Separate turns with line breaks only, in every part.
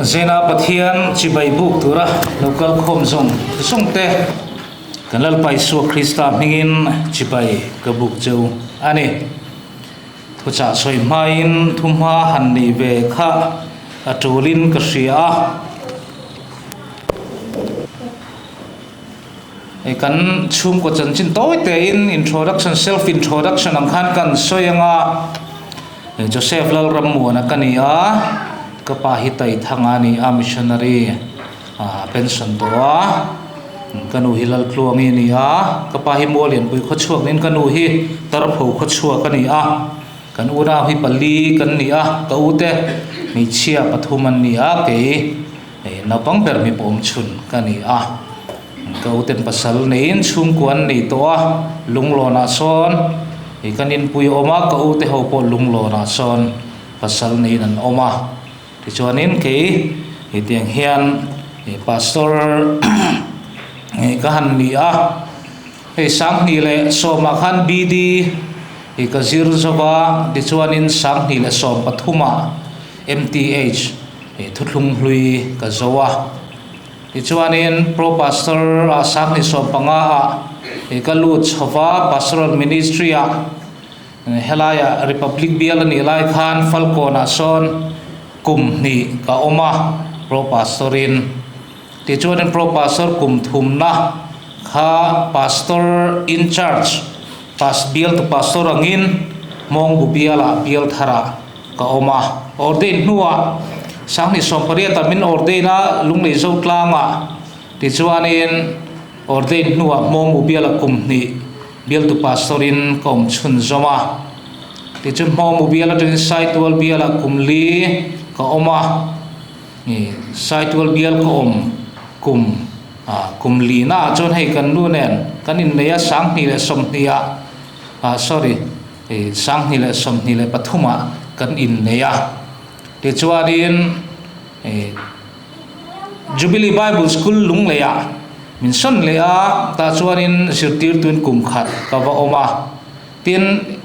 zena pathian chibai buk tura local khom zong songte kanal pai su krista mingin chibai kabuk cheu ani thucha soi main thumha han ni ve kha atulin ka ria kan chum ko chan chin toy te in introduction self introduction ang khan kan soyanga Joseph lal ramu na kania kapahitai thangani a missionary pension to kanu hilal kluangi ni a kapahi molian pui khochuak nin kanu hi tarapho khochua kani a kan ura hi pali kan ni a kaute mi chia pathuman ni a ke napang per mi pom chun kani a kauten pasal nein chung kuan ni to a lunglo na son kanin pui oma kaute ho po lunglo na son pasal nein an oma chuanin ke tiang hian pastor kahan ni a sang ni le soma khan bidi ka zir zoba ti chuanin sang ni le som pathuma mth thutlung hlui ka zowa ti chuanin pro pastor sang ni som panga ka lut chowa pastoral ministry a helaya republic bial ni lai khan falcona son kum ni ka oma pro pastorin ti chuan pro pastor kum thum na kha pastor in charge pas bial to pastor angin mong bubiala bial thara ka oma ordain nuwa sangni somparia tamin ordaina lunglei zo tlanga ti chuanin ordain nuwa mong bubiala kum ni bial to pastorin kom chun zoma ti chun mong bubiala to site wal biala kumli ka oma ni site wal bial ka kum li na chon hei kan nu nen kanin neya sang ni le som nia sorry sang ni le som ni le pathuma kan in neya ti chuarin Jubilee Bible School lung leya min son leya ta chuanin sirtir tuin kum khat ka wa oma tin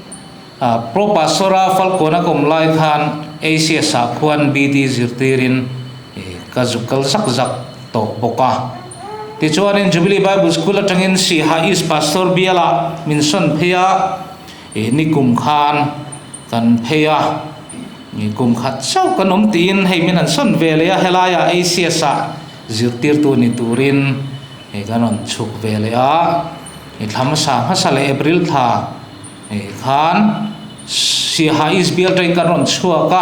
pro pastora falcona kom lai khan asia sa khuan bd zirtirin kazukal sakzak to poka ti chuanin Jubilee Bible School atangin si hais pastor biala minson phia ni kum khan kan phia ni kum khat sau kanom tin hei min an son velea helaya asia sa zirtir tu ni turin kanon chuk velea thamsa hasale april tha khan si hais bial train kanon chua ka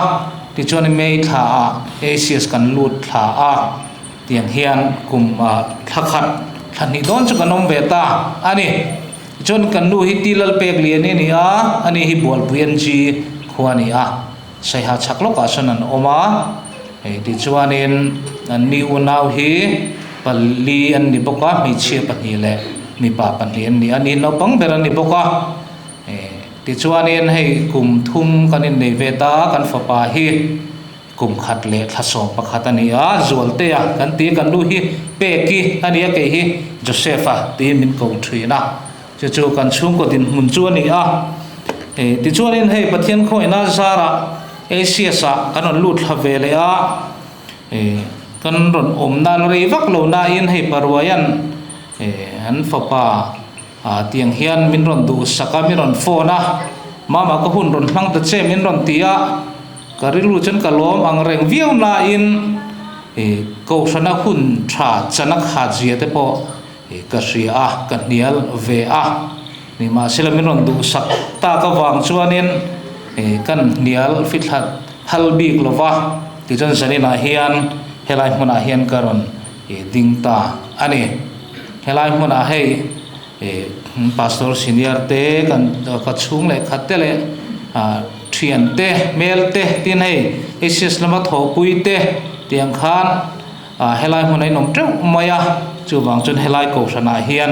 ti chuan mei tha asia kan lut tha a tiang hian kum thakhat thani don chu kanom beta ani chon kan nu hi tilal pek lian ni a ani hi bol puan ji khuani a sai ha chaklo ka sanan oma ti chuanin an ni unau hi palli an ni boka mi che pani le mi pa pani an ni ani no pang beran ni boka ti chuanin hei kum thum kanin nei veta kan fapa hi kum khat le thasom pakhat ani a zualte a kan ti kan lu hi peki ani a ke hi josepha ti min ko thina chu kan chung ko din mun chu ani a ti chuanin hei pathian khoina zara asia sa kanon lut havele a kan ron omnal rei vak lo na in hei parwayan han fapa tiang hian min ron du saka min ron phona mama ko hun ron hlang ta che min ron tia karilu chen kalom ang reng viau na in ko sana hun tha chanak ha ji te po ka ria ka nial ve a ni ma sila min ron du sak ta ka wang chuanin kan nial fit hat halbi klova ti jon sanina hian helai huna hian karon dingta ani helai huna hei pastor senior te kan ka chung le khatte le thian te mel te tin hei ss lama tho pui te tiang khan helai huna nom treu maya chu wang chun helai ko sana hian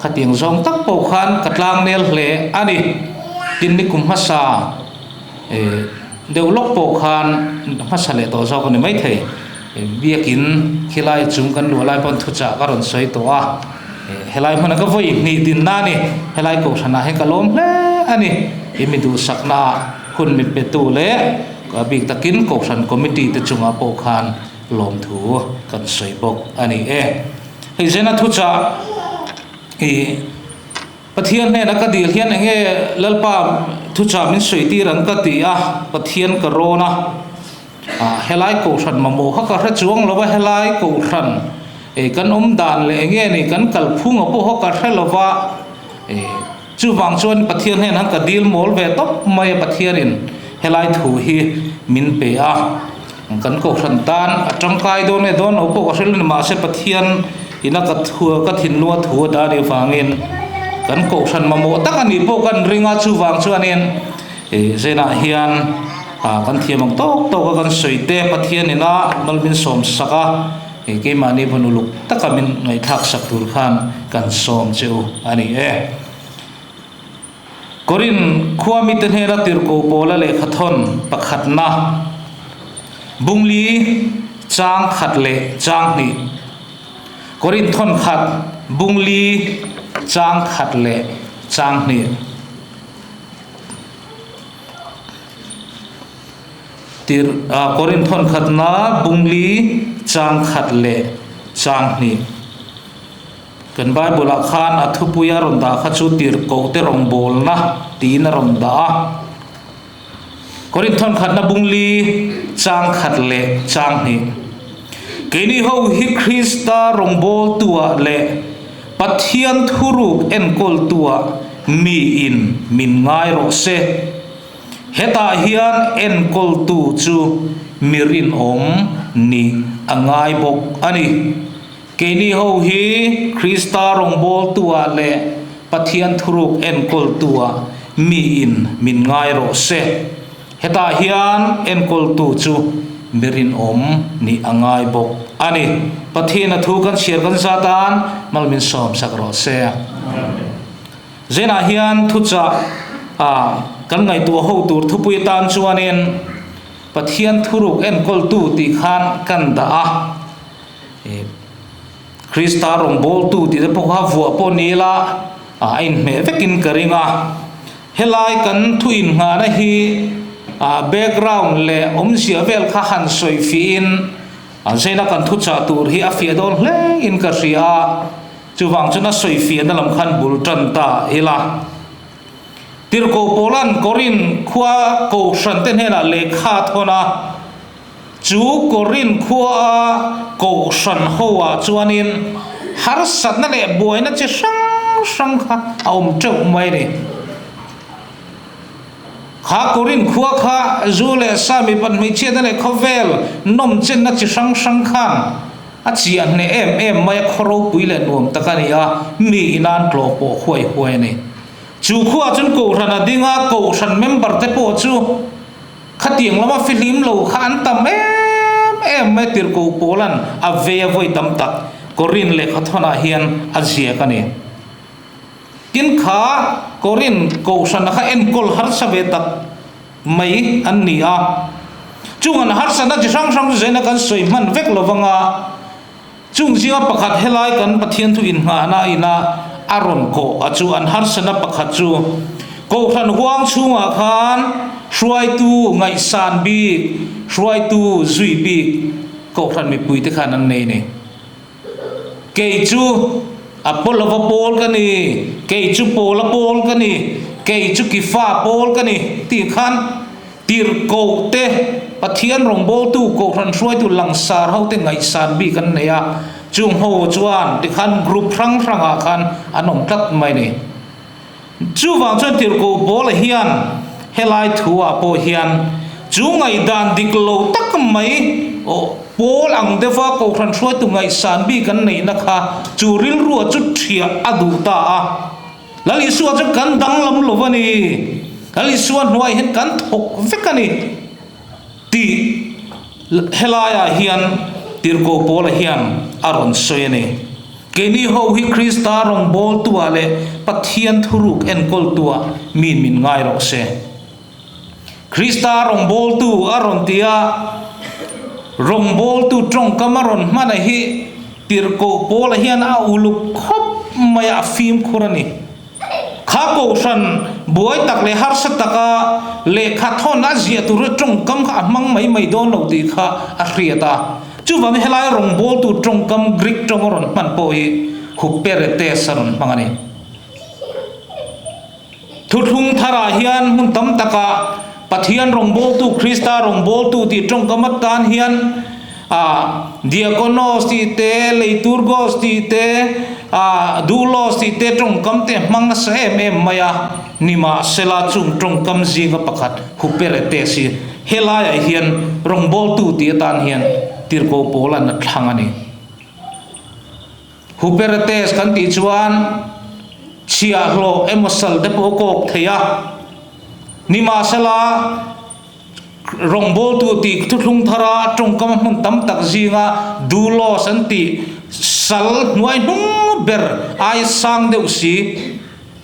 khatiang zong tak po khan katlang nel hle ani tin ni kum hasa deulok po khan hasale to zo ko ni mai thei biakin khilai chung kan lu lai pon thucha karon soi to a helai hona ka voi ni din na ni helai ko sana he kalom le ani imidu sakna hun mi petu le ka big takin ko san committee te chunga po khan lom thu kan soi bok ani hei zena thu cha pathian ne na ka dil hian enge lalpa thu cha min soi ti ran ka ti pathian ka rona helai ko than mamo ha ka ra chuang lowa helai ko than kan dan le enge ni kan kal phung apo ho ka thelawa chu wang chuan pathian he na ka dil mol ve top mai pathian in helai thu hi min pe kan ko than tan atangkai do ne don opo ka hrel ma se pathian ina ka thua ka thin nuwa thua da ni wangin kan ko than mamo tak ani po kan ringa chu wang chuanin zena hian kan thiamang tok kan soite pathian ina malmin som saka ke mani bunuluk takamin ngai thak sak tur khan kan som cheu ani korin khuami ten hera tir ko pola le khathon pakhatna bungli chang khat le chang ni korin thon khat bungli chang khat le chang ni tir korin thon khatna bungli chang khat le chang ni kan bible khan athupuya ronda khachu tir ko te rong bol na tin ronda korin thon khatna bungli chang khat le chang ni keni ho hi krista rong bol tua le pathian thuruk en kol tua mi in min ngai ro se heta hian en kol tu chu mirin ni angai bok ani keni ho hi krista rong bol tua le pathian thuruk en kol tua mi in min ngai ro se heta hian en kol tu chu mirin ni angai bok ani pathian thu kan share kan satan malmin som sakro se zena hian thu cha kan ngai tu ho tur thupui tan chuanin pathian thuruk en kol tu ti khan kan da krista rong bol tu ti de pokha vu po nila in me vekin karinga helai kan thu in nga na hi background le sia vel kha han soi fin zena kan thu cha tur hi afia don hle in ka ria chuwang chuna soi fi na lam khan bul tan ta hila tir ko polan korin khua ko shanten hena lekha thona chu korin khua ko shan hoa chuanin har sat na le boina che sang kha aum chau mai ni kha korin khua kha zule sami pan mi che na le khovel nom chen na che sang khan a chian ne em mai khoro puile nuam takania mi inan tlo po hoi ni chu khua chun ko rana dinga ko san member te po chu khatiang lama film lo khan tam em me tir ko polan ave voi tam tak korin le khathona hian azia kani kin kha korin ko san kha en kol har sabe tak mai annia chungan har sana ji sang zena kan soi man vek lovanga chung jinga pakhat helai kan pathian thu in nga na ina aron ko achu an har sana pakhat chu ko khan huang chunga khan hruai tu ngai san bi hruai tu zui bi ko khan mi pui te khan an nei ne ke chu apol of pol kani ke chu pol kani ke chu ki fa pol kani ti khan tir ko te pathian rong bol tu ko khan hruai tu langsar ho te ngai san bi kan ne ya chung ho chuan ti khan group rang a khan anom tat mai ni chu wang chuan tir ko bol hian helai thua po hian chu ngai dan dik lo tak mai o pol ang dewa ko khan hruai tu ngai san bi kan nei na kha chu ril ru chu thia adu ta lali suwa chu kan dang lam lovani lali suwa nuai hen kan thok vekani ti helaya hian tir ko pol hian aron soyene keni ho hi krista rong bol tua le pathian thuruk en kol tua min ngai ro se krista rong bol tu aron tia rong bol tu trong kamaron mana hi tir ko pol hian a uluk khop maya film khurani kha ko san boy tak le har sa taka le kha thon a zia tu trong kam kha mang mai don lo ti kha a hriata chu wang helai rong bol tu trong kam Greek trong ron man po hi huperete saron mangani thuthung thara hian mun tam taka pathian rong bol tu Krista rong bol tu ti trong kamat tan hian diakonos ti te leiturgos ti te dulos ti te trong kam te mang sa em maya nima sela chung trong kam zinga pakhat huperete si helaya hian rong bol tu ti tan hian tirko polan na thangani huperete kan ti chuan chia hlo emosal de pokok theya nima sela rong bol tu ti thuthung thara trong kam mun tam tak zinga dulo santi sal nuai nung ber ai sang deuh si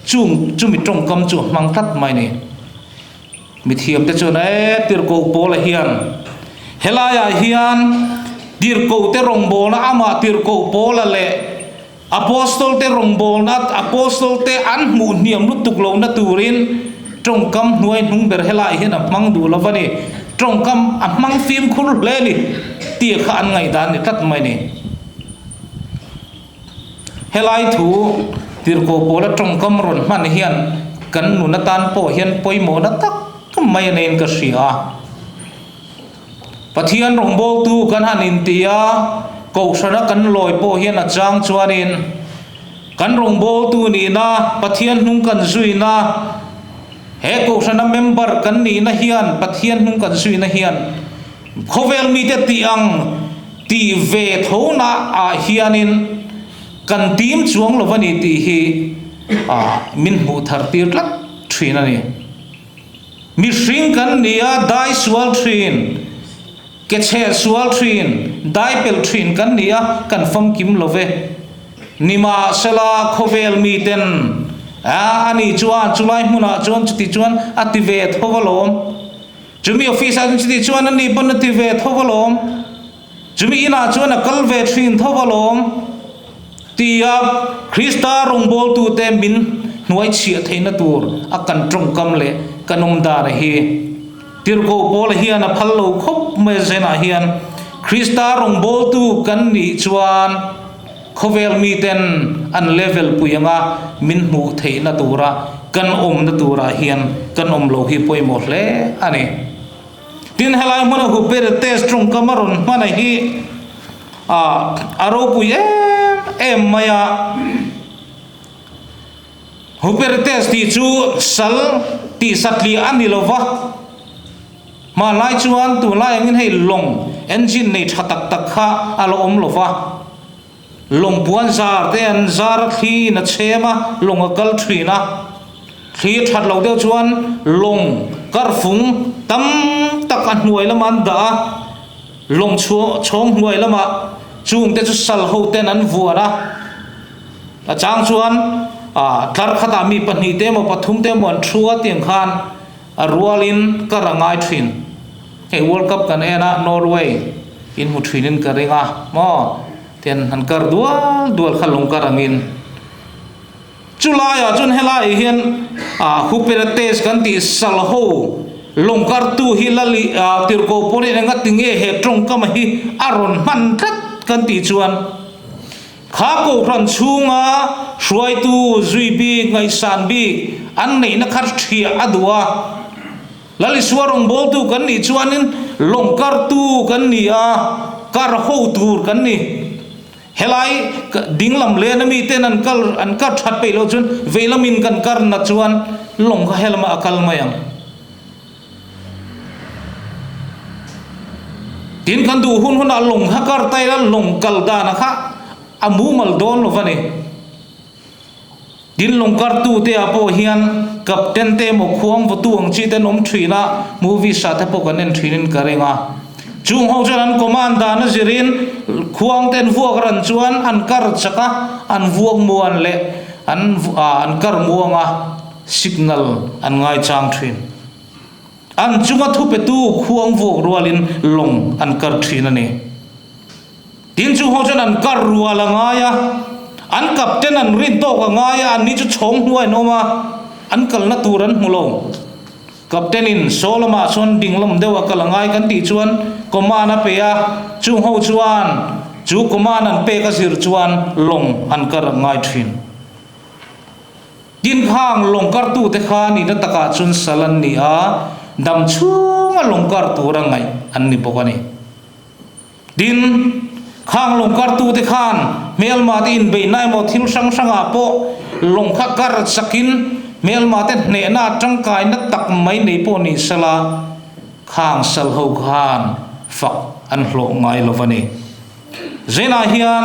chumi trong kam chu mang tat mai ni mi thiam te chon tirko pol hian helaya hian tirko te rong bol na ama tirko pol le apostol te rong bol na apostol te an mu niam lu tuklo na turin trong kam nuai nung ber helai hian amang du lovani trong kam amang phim khul le ni ti kha an ngai dan ni tat mai ni helai thu tirko pol trong kam ron man hian kan nu na tan po hian poimo na tak mai nen ka sia pathian rong bol tu kan hanin tia ko sana kan loi po hian a chang chuanin kan rong bol tu ni na pathian nung kan zui na he ko sana member kan ni na hian pathian nung kan zui na hian khovel mi te ti ang ti ve thona a hianin kan tim chuang lovani ti hi min mu thar tir lat thina ni mi hring kan nia dai sual thin ke che sual thin dai pel thin kan nia kan fam kim love nima sela khovel mi ten ani chuan chulai hmuna chon chuti chuan ative thovalom chumi office an chuti chuan ani ban ative thovalom chumi ina chuan a kalve thin thovalom tia Krista rong bol tu te min nuai chia theina tur akan trong kam le kanom da hi tirko pol hian a phallo khop me zena hian Krista rong bol tu kan ni chuan khovel mi ten an level puyanga min mu theina tura kan na tura hian kan lo hi poimo hle ani tin helai mana hu per test trong kamaron mana hi aro puye em maya huper test ti chu sal ti satli anilova ma lai chuan tu lai ngin hei long engine nei thatak tak kha alo lova long puan zar te an zar khi na chema long akal thina khi that lo deu chuan long kar phung tam tak an huai laman da long chong huai lama chung te chu sal ho ten an vuara a chang chuan thar khata mi pani te mo pathum te mon thua tiang khan a rualin karangai thin he world cup kan ena Norway in mu thinin karinga mo ten han kar dual khalong karangin chulaya chun helai hian huperates kan ti sal ho longkar tu hilali tirko pori nga tinge he trong kam hi aron man that kan ti chuan kha ko ran chunga hruai tu zui bi ngai san bi an nei na khar thia adua lali suarong bol tu kan ni chuanin longkar tu kan ni kar ho tur kan ni helai dinglam le na mi ten an kar that pe lo chun velamin kan kar na chuan long kha helma akal mayang tin kan du hun a long hakar tai la long kal da na kha amu mal don lo vani din long kar tu te apo hian captain te mo khuang vo tuang chi ten thina movie sa te po kan en thinin karenga chung ho chan commander na zirin khuang ten vuak ran chuan an kar chaka an vuak muan le an kar muanga signal an ngai chang thin an chunga thu pe tu khuang vuak rualin long an kar thina ni tin chu ho chan an kar ruala ngaya an captain an rin to ka ngaya an ni chu chong huai no ma an kal na turan mulo captain in soloma chon dinglam dewa kalangai kan ti chuan komana pe a chu ho chuan chu koman an pe ka sir chuan long an kar ngai thin din khang long kar tu te kha ni na taka chun salan ni a dam chunga long kar tu rangai an ni bokani din khang long kar tu te khan mel ma tin be nai mo thil sang sang a po long kha kar sakin mel ma te ne na tangkai na tak mai nei po ni sala khang sal ho khan fak an hlo ngai lovani zena hian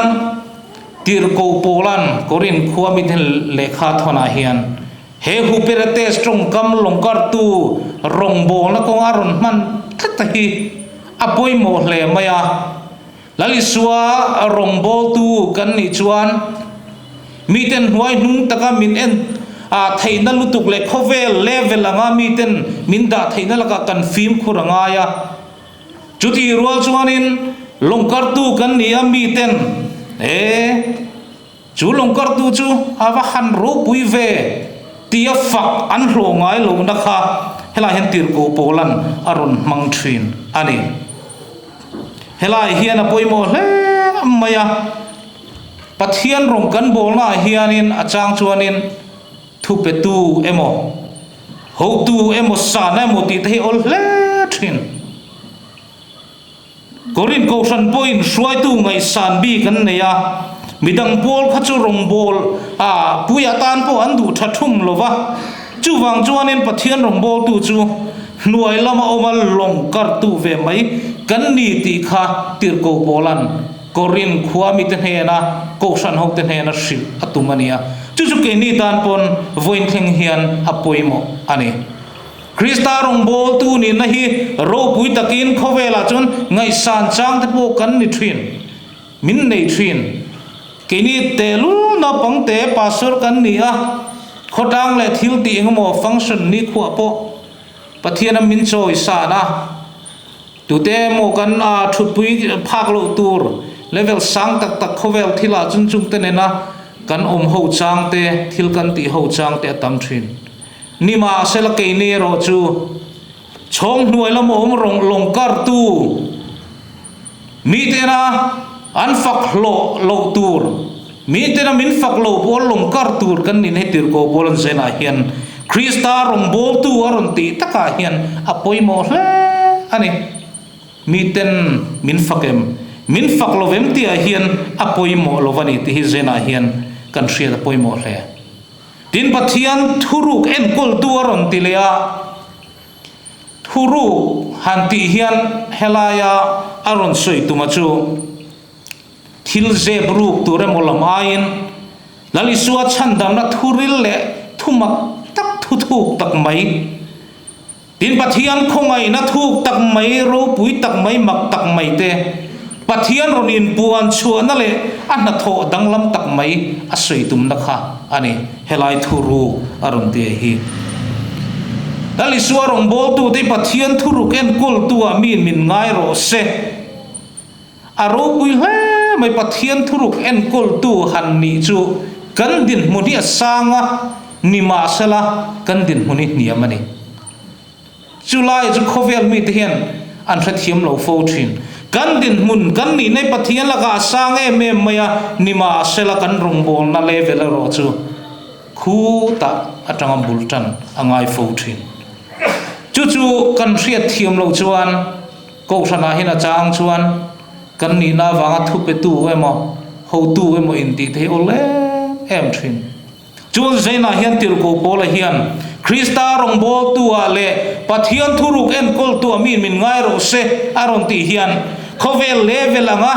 tir ko polan korin khuami thil lekha thona hian he hu perate strong kam longkar tu rong bol na kong aron man thatahi apoi mo hle maya lali suwa rong bol tu kan ni chuan miten huai nung taka min en a theina lutuk le khovel level anga miten minda theina laka kan film khuranga ya chuti rual chuanin longkar tu kan ni amiten chu longkar tu chu awa han ro pui ve tia fak an hlo ngai lo na kha hela hen tir ko polan aron mang thin ani hela hian a poimo hle maya pathian rong kan bol na hianin achang chuanin thu pe tu emo ho tu emo sa na mo ti the ol hle thin korin ko san point suai tu ngai san bi kan ne ya midang bol kha chu rong bol a puya tan po an du thathum lova chu wang chuanin pathian rong bol tu chu nuai lama omal long kar tu ve mai kan ni ti kha tir ko bolan korin khuami te he na ko san ho te he na sil atumania chu chu ke ni tan pon voin theng hian apoimo ani Krista rong bol tu ni na hi ro pui takin khovela chun ngai san chang te po kan ni thin min nei thin kini telu na pangte pastor kan ni a khodang le thil ti engmo function ni khu apo pathiana min choi sa na tute mo kan a thupui phak lo tur level sang tak tak khovel thila chun chung te ne na kan ho chang te thil kan ti ho chang te tam thin nima sela ke ni ro chu chong nuai lam om rong long kar tu mi te na an fak lo tur mi te na min fak lo bol long kar tur kan ni ne tir ko bolan zena hian Krista rong bol tu aron ti taka hian apoi mo hle ani mi ten min fakem min fak lo vem ti a hian apoi mo lovani ti hi zena hian kan ria apoi mo hle tin pathian thuruk en kol tu aron ti lea thuru hanti hian helaya aron soi tu machu thil je bruk ture molam ain lali suwa chandam na thuril le thumak tak thuk tak mai tin pathian khongai na thuk tak mai ro pui tak mai mak tak mai te pathian ron in puan chuana le an na tho danglam tak mai asoi tum na kha ani helai thuru aron te hi dali suwa rong bol tu te pathian thuru ken kol tu amin min ngai ro se aro pui he mai pathian thuruk en kol tu han ni chu kan din muni asanga ni ma sala kan din muni niamani July chu khovel mi te hian an tha thiam lo fo thin kan din mun kan ni nei pathian laka sang em maya ni ma sala kan rong bol na level ro chu khu ta atanga bultan angai fo thin chu kan riat thiam lo chuan ko thana hina chang chuan kan ni na wanga thu pe tu emo ho tu emo in ti the ole em thin chu zaina hian tir ko bola hian Krista rong bol tu ale pathian thuruk en kol tu amin min ngai ro se aron ti hian khovel level anga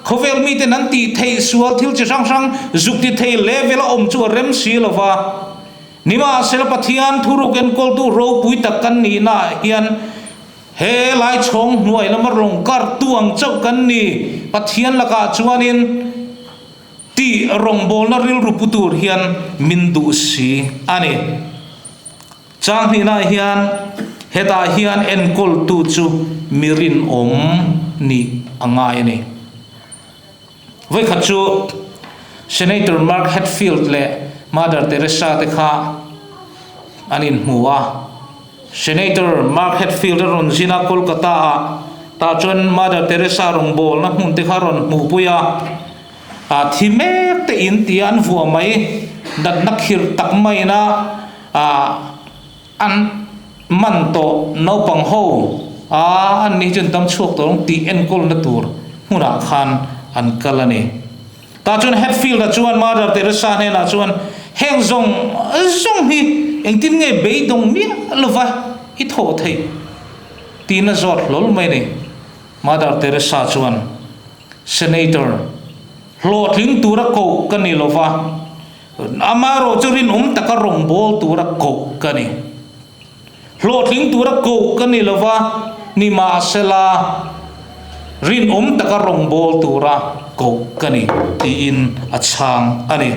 khovel mi te nan ti thei sual thil chi sang sang zuk ti thei level om chu rem si lova nima sel pathian thuruk en kol tu ro pui tak kan ni na hian he lai chong nuai lamar rong kar tuang chau kan ni pathian laka chuanin ti rong bol na ril ruputur hian min du si ani chang ni na hian heta hian en kol tu chu mirin om ni angai ni voi khachu Senator Mark Hatfield le Mother Teresa te kha anin huwa Senator Mark Hatfield ron zina Kolkata ta chuan Mother Teresa rong bol na hmun te kha ron mu puya thimek te in ti an vua mai dat nak khir tak mai na an man to no pang ho an ni chen tam chuak to ti en kol na tur huna khan an kalani ta chuan Hatfield da chuan Mother Teresa ne na chuan heng zong hi eng tin nge be dong mi lova hi tho thei tin na zot lol mai ni Mother Teresa chuan Senator hlot ling tura ko kani lova amaro churin taka rong bol tura ko kani hlot ling tura ko kani lova ni ma sela rin taka rong bol tura ko kani ti in achang ani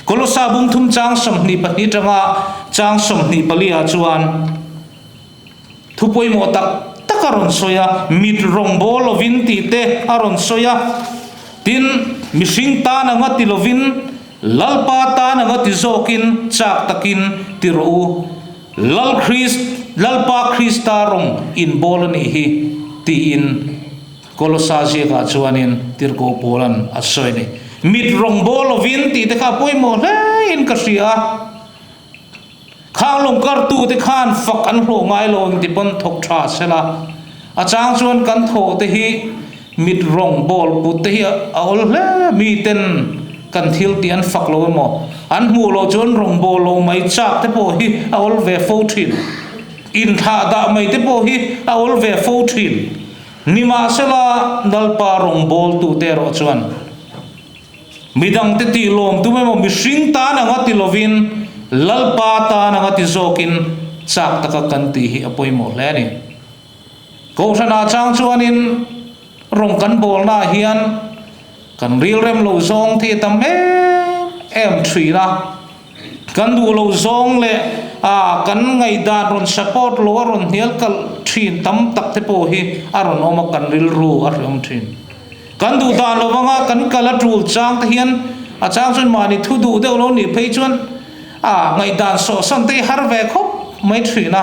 kolosa bung thum chang som ni pahni tanga chang som ni palia chuan thupoi mo tak takaron soya mit rong bol lovin ti te aron soya tin mishing ta na nga tilovin lalpa ta na nga tizokin chak takin tiru lalpa Krista rong in bolani hi ti in kolosaje ka chuanin tirko polan asoy ni mit rong bol lovin ti te ka poi mo le in kasia khang long kar tu te khan fak an hlo ngai long ti pon thok tha sela achang chuan kan tho te hi mit rong bol pu te hi aol le mi ten kan thil ti an fak lo mo an mu lo chon rong bol lo mai chak te po hi aol ve fo thin in tha da mai te po hi aol ve fo thin nima sela dalpa rong bol tu te ro chuan midang te ti lom tu mo mishing ta na nga ti lovin lalpa ta na nga ti zokin chak taka kan ti hi apoi mo le ni ko sana chang chuanin rong kan bol na hian kan ril rem lo zong thi tam em three na kan du lo zong le kan ngai da ron support lo ron hial kal thin tam tak te po hi aron oma kan ril ru arom thin kan du da lo wanga kan kala trul chang te hian chang chun mani thu du de lo ni phei chuan ngai dan so san te har ve khop mai three na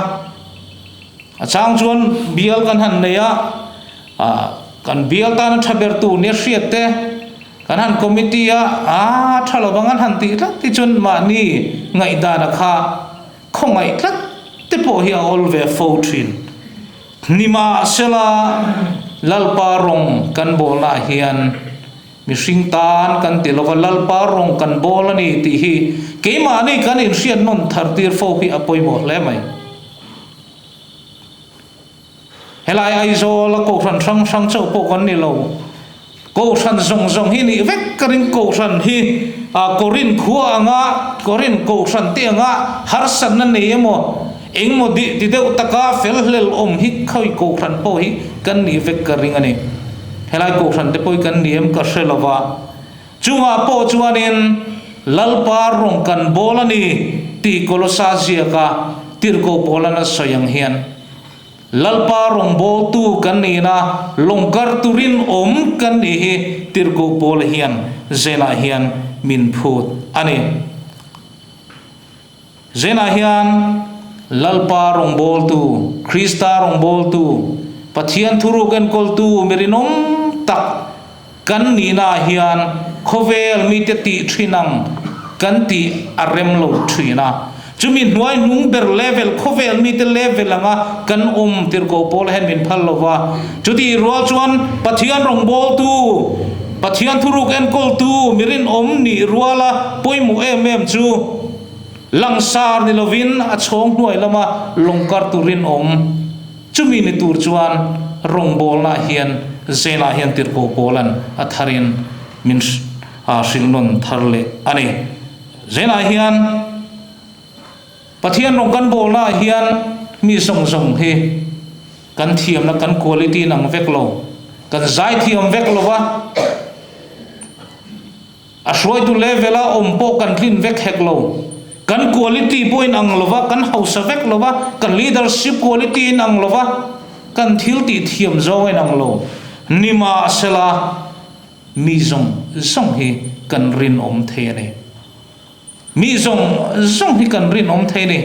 chang chuan bial kan han neya kan bial ta na thaber tu ne hriat te kan han committee thalo bangan han ti la ti chun ma ni ngai da na kha khongai tlat te po hi all ve fo thin nima sela lalpa rong kan bola hian mishing tan kan ti lova lalpa rong kan bola ni ti hi ke ma ni kan in hriat non thar tir fo hi apoi mo le mai helai ai zo la ko than sang chau po kan ni lo ko than zong hi ni vek karin ko than hi korin khua anga korin ko than te anga har san na ne mo eng mo di de utaka fel hlel hi khoi ko than po hi kan ni vek karing ani helai ko than te poi kan niem ka shelova chunga po chuanin lalpa rong kan bolani ti kolosa zia ka tirko polana soyang hian lalpa rong bol tu kan ni na longkar turin kan ni hi tirko pol hian zena hian min phut ani zena hian lalpa rong bol tu Krista rong bol tu pathian thuru kan kol tu merinom tak kan ni na hian khovel mi te ti thinang kan ti arem lo thina chumi nuai nung ber level khovel mi te level anga kan tirko pol hen min phal lova chuti rual chuan pathian rong bol tu pathian thuruk en kol tu mirin ni ruala poimu em chu langsar ni lovin a chhong nuai lama longkar turin chumi ni tur chuan rong bol na hian zena hian tirko polan atharin min silnon tharle ani zena hian pathian rong kan bol na hian mi song he kan thiam na kan quality nang vek lo kan zai thiam vek lo wa a shroi tu levela po kan thin vek hek lo kan quality point ang lo wa kan house vek lo wa kan leadership quality nang lo wa kan thil ti thiam zo nang lo nima sela mi zong he kan rin the ne mi zong hi kan rin the ne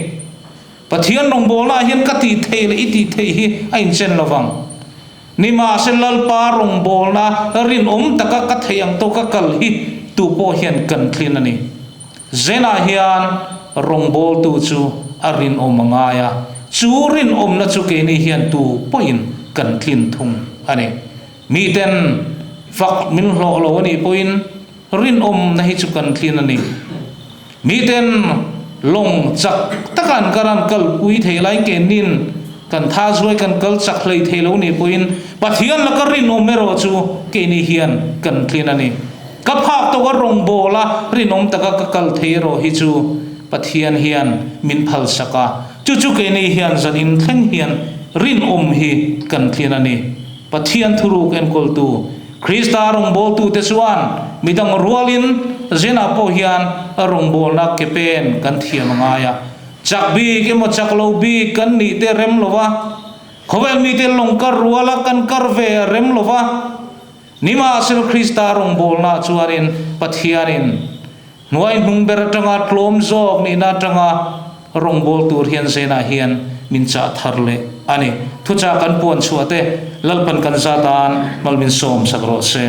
pathian rong bol na hian ka ti thei le iti thei hi a in chen lovang nima selal pa rong bol na rin taka ka theiang to ka kal hi tu po hian kan thlin ani zena hian rong bol tu chu arin mangaya chu rin na chu ke ni hian tu poin kan thlin thung ani mi ten fak min lo ani poin rin na hi chu kan thlin ani mi ten long chak takan karan kal pui thei lai ke nin kan tha zuai kan kal chak hlei thei lo ni poin pathian la ka rin mero chu ke ni hian kan thlin ani ka phak to ka rong bola rin taka ka kal thei ro hi chu pathian hian min phal saka chu ke ni hian zanin thleng hian rin hi kan thlin ani pathian thuruk en kol tu Krista rong bol tu te chuan midang rualin zena po hian rong bol na kepen kan thiam ngaya chak bi ke mo chak lo bi kan ni te rem lova khovel mi te long kar ruala kan kar ve rem lova nima sil Krista rong bol na chuarin pathianin nuai nung ber tanga tlom jok ni na tanga rong bol tur hian zena hian min cha tharle ani thucha kan pon chuate lalpan kan zatan malmin som sakro se